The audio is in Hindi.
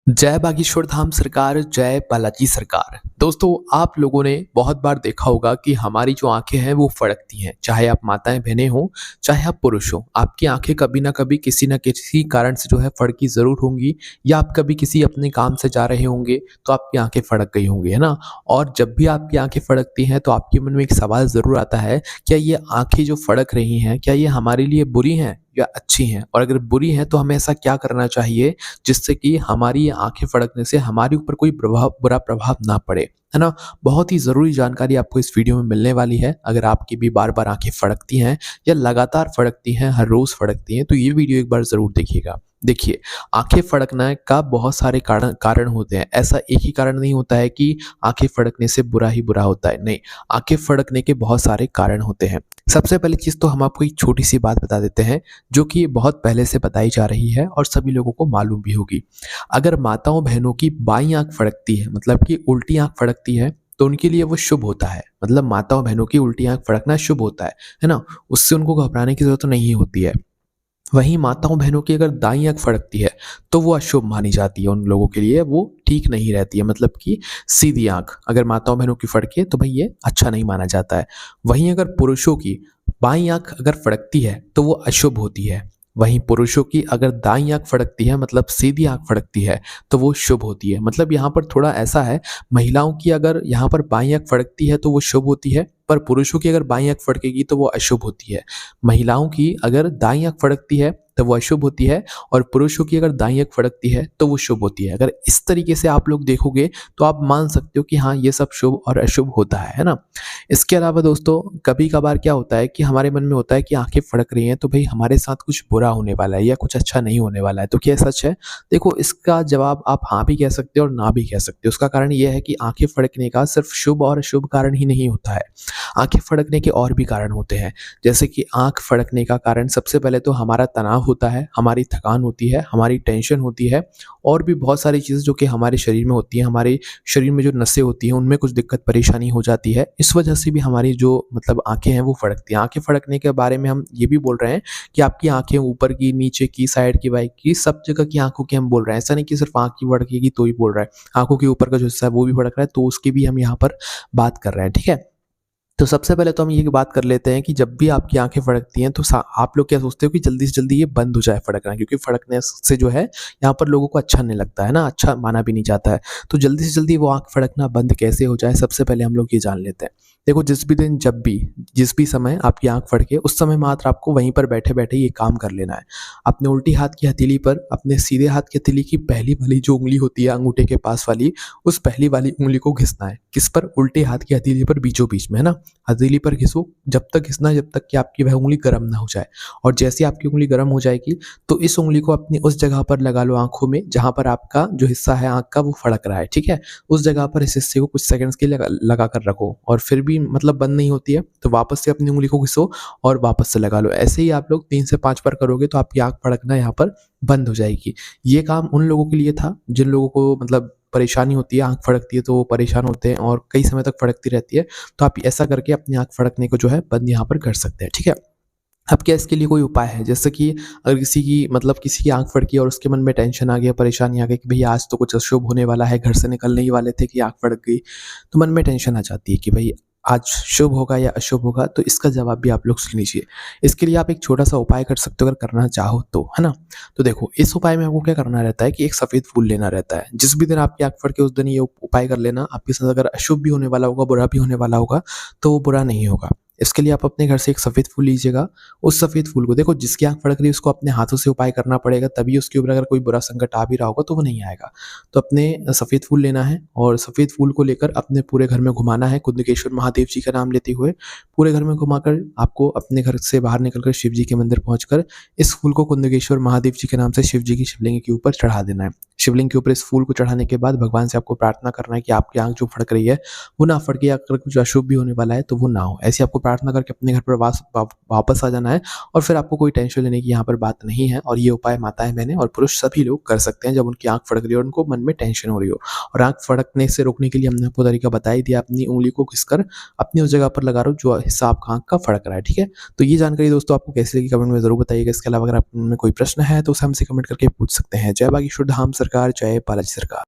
जय बागेश्वर धाम सरकार, जय बालाजी सरकार। दोस्तों, आप लोगों ने बहुत बार देखा होगा कि हमारी जो आँखें हैं वो फड़कती हैं। चाहे आप माताएँ-बहनें हों, चाहे आप पुरुष हों, आपकी आँखें कभी न कभी किसी न किसी कारण से जो है फड़की ज़रूर होंगी, या आप कभी किसी अपने काम से जा रहे होंगे तो आपकी आँखें फड़क गई होंगी, है ना? और जब भी आपकी आँखें फड़कती हैं तो आपके मन में एक सवाल ज़रूर आता है, क्या ये आँखें जो फड़क रही हैं, क्या ये हमारे लिए बुरी हैं या अच्छी हैं? और अगर बुरी हैं तो हमें ऐसा क्या करना चाहिए जिससे कि हमारी ये आँखें फड़कने से हमारे ऊपर कोई बुरा प्रभाव ना पड़े, है ना? बहुत ही ज़रूरी जानकारी आपको इस वीडियो में मिलने वाली है। अगर आपकी भी बार-बार आँखें फड़कती हैं या लगातार फड़कती हैं, हर रोज़ फड़कती हैं, तो ये वीडियो एक बार ज़रूर देखिएगा। देखिए, आँखें फड़कना का बहुत सारे कारण कारण होते हैं। ऐसा एक ही कारण नहीं होता है कि आँखें फड़कने से बुरा ही बुरा होता है, नहीं। आँखें फड़कने के बहुत सारे कारण होते हैं। सबसे पहली चीज़ तो हम आपको एक छोटी-सी बात बता देते हैं, जो कि बहुत पहले से बताई जा रही है और सभी लोगों को मालूम भी होगी। अगर माताओं बहनों की बाईं आँख फड़कती है, मतलब कि उल्टी आँख फड़कती है, तो उनके लिए वो शुभ होता है। मतलब माताओं बहनों की उल्टी आँख फड़कना शुभ होता है ना? उससे उनको घबराने की ज़रूरत नहीं होती है। वहीं माताओं बहनों की अगर दाईं आँख फड़कती है, तो वो अशुभ मानी जाती है, उन लोगों के लिए वो ठीक नहीं रहती है। मतलब कि सीधी आँख अगर माताओं बहनों की फड़के तो भई ये अच्छा नहीं माना जाता है। वहीं अगर पुरुषों की बाईं आँख अगर फड़कती है, तो वो अशुभ होती है। वहीं पुरुषों की अगर दाईं आँख फड़कती है, मतलब सीधी आँख फड़कती है, तो वो शुभ होती है। मतलब यहाँ पर थोड़ा ऐसा है, महिलाओं की अगर यहाँ पर बाईं आँख फड़कती है तो वो शुभ होती है, पर पुरुषों की अगर बाईं आँख फड़केगी तो वो अशुभ होती है। महिलाओं की अगर दाईं आँख फड़कती है तो वो अशुभ होती है, और पुरुषों की अगर दाईं आँख फड़कती है तो वो शुभ होती है। अगर इस तरीके से आप लोग देखोगे तो आप मान सकते हो कि हाँ, ये सब शुभ और अशुभ होता है ना? इसके अलावा दोस्तों, कभी-कभार क्या होता है कि हमारे मन में होता है कि आँखें फड़क रही हैं तो भई हमारे साथ कुछ बुरा होने वाला है या कुछ अच्छा नहीं होने वाला है। तो क्या सच है? देखो, इसका जवाब आप हाँ भी कह सकते हो और ना भी कह सकते हो। उसका कारण ये है कि आँखें फड़कने का सिर्फ़ शुभ और अशुभ कारण ही नहीं होता है। आँखें फड़कने के और भी कारण होते हैं। जैसे कि आँख फड़कने का कारण सबसे पहले तो हमारा तनाव होता है, हमारी थकान होती है, हमारी टेंशन होती है, और भी बहुत सारी चीज़ें जो कि हमारे शरीर में होती हैं। हमारे शरीर में जो नसें होती हैं उनमें कुछ दिक्कत परेशानी हो जाती है। इस वजह से भी हमारी जो मतलब आँखें हैं वो फड़कती हैं। आँखें फड़कने के बारे में हम ये भी बोल रहे हैं कि आपकी आँखें ऊपर की, नीचे की, साइड की, बाइक की, सब जगह की आँखों की हम बोल रहे हैं। ऐसा नहीं कि सिर्फ़ आँख की फड़केगी तो ही बोल रहा है। आँखों के ऊपर का जो हिस्सा है वो भी फड़क रहा है, तो उसकी भी हम यहाँ पर बात कर रहे हैं, ठीक है? तो सबसे पहले तो हम ये बात कर लेते हैं कि जब भी आपकी आँखें फड़कती हैं तो सा आप लोग क्या सोचते हो कि जल्दी से जल्दी ये बंद हो जाए फड़कना, क्योंकि फड़कने से जो है यहाँ पर लोगों को अच्छा नहीं लगता है ना, अच्छा माना भी नहीं जाता है। तो जल्दी से जल्दी वो आँख फड़कना बंद कैसे हो जाए, सबसे पहले हम लोग ये जान लेते हैं। देखो, जिस भी समय आपकी आँख फड़के, उस समय मात्र आपको वहीं पर बैठे-बैठे ये काम कर लेना है। अपने उल्टी हाथ की हथेली पर अपने सीधे हाथ की हथेली की पहली वाली जो उँगली होती है अंगूठे के पास वाली, उस पहली वाली उँगली को घिसना है। किस पर? उल्टे हाथ की हथेली पर बीचों-बीच में, है ना? हथेली पर घिसो, जब तक घिसना जब तक कि आपकी वह उँगली गर्म ना हो जाए। और जैसे ही आपकी उँगली गर्म हो जाएगी तो इस उँगली को अपनी उस जगह पर लगा लो आँखों में जहाँ पर आपका जो हिस्सा है आँख का वो फड़क रहा है, ठीक है? उस जगह पर इस हिस्से को कुछ सेकंड्स के लिए लगा कर रखो, और फिर भी मतलब बंद नहीं होती है तो वापस से अपनी उँगली को घिसो और वापस से लगा लो। ऐसे ही आप लोग 3 से 5 बार करोगे तो आपकी आँख फड़कना यहाँ पर बंद हो जाएगी। ये काम उन लोगों के लिए था जिन लोगों को मतलब परेशानी होती है, आँख फड़कती है तो वो परेशान होते हैं और कई समय तक फड़कती रहती है। तो आप ऐसा करके अपनी आँख फड़कने को जो है बंद यहाँ पर कर सकते हैं, ठीक है? अब क्या इसके लिए कोई उपाय है? जैसे कि अगर किसी की आँख फड़की और उसके मन में टेंशन आ गया, परेशानी आ गई कि भैया आज तो कुछ अशुभ होने वाला है, घर से निकलने ही वाले थे कि आँख फड़क गई। तो मन में टेंशन आ जाती है कि भई आज शुभ होगा या अशुभ होगा, तो इसका जवाब भी आप लोग सुन लीजिए। इसके लिए आप एक छोटा-सा उपाय कर सकते हो अगर करना चाहो तो, है ना? तो देखो, इस उपाय में आपको क्या करना रहता है कि एक सफ़ेद फूल लेना रहता है। जिस भी दिन आपकी आँख फड़के उस दिन ये उपाय कर लेना। आपके साथ अगर अशुभ भी होने वाला होगा, बुरा भी होने वाला होगा, तो वो बुरा नहीं होगा। इसके लिए आप अपने घर से एक सफ़ेद फूल लीजिएगा। उस सफ़ेद फूल को देखो, जिसकी आँख फड़क रही है उसको अपने हाथों से उपाय करना पड़ेगा, तभी उसके ऊपर अगर कोई बुरा संकट आ भी रहा होगा तो वो नहीं आएगा। तो अपने सफ़ेद फूल लेना है और सफ़ेद फूल को लेकर अपने पूरे घर में घुमाना है, कुंदकेश्वर महादेव जी का नाम लेते हुए। पूरे घर में घुमाकर आपको अपने घर से बाहर निकलकर शिव जी के मंदिर पहुँचकर इस फूल को कुंदकेश्वर महादेव जी के नाम से शिव जी की शिवलिंग के ऊपर चढ़ा देना है। शिवलिंग के ऊपर इस फूल को चढ़ाने के बाद भगवान से आपको प्रार्थना करना है कि आपकी आँख जो फड़क रही है वो ना फड़के, या अगर कुछ अशुभ भी होने वाला है तो वो ना हो। ऐसी आपको प्रार्थना करके अपने घर पर वापस आ जाना है और फिर आपको कोई टेंशन लेने की यहाँ पर बात नहीं है और ये उपाय माताएँ, बहनें और पुरुष सभी लोग कर सकते हैं जब उनकी आँख फड़क रही हो और उनको मन में टेंशन हो रही हो। और आँख फड़कने से रोकने के लिए हमने आपको तरीका बता ही दिया, अपनी उँगली को घिसकर अपनी उस जगह पर लगा रहो जो हिस्सा आपका आँख का फड़क रहा है, ठीक है? तो ये जानकारी दोस्तों आपको कैसी लगी कमेंट में ज़रूर बताइएगा। इसके अलावा अगर आप में कोई प्रश्न है तो उसे हमसे कमेंट करके पूछ सकते हैं। जय बागेश्वर धाम सरकार, जय बालाजी सरकार।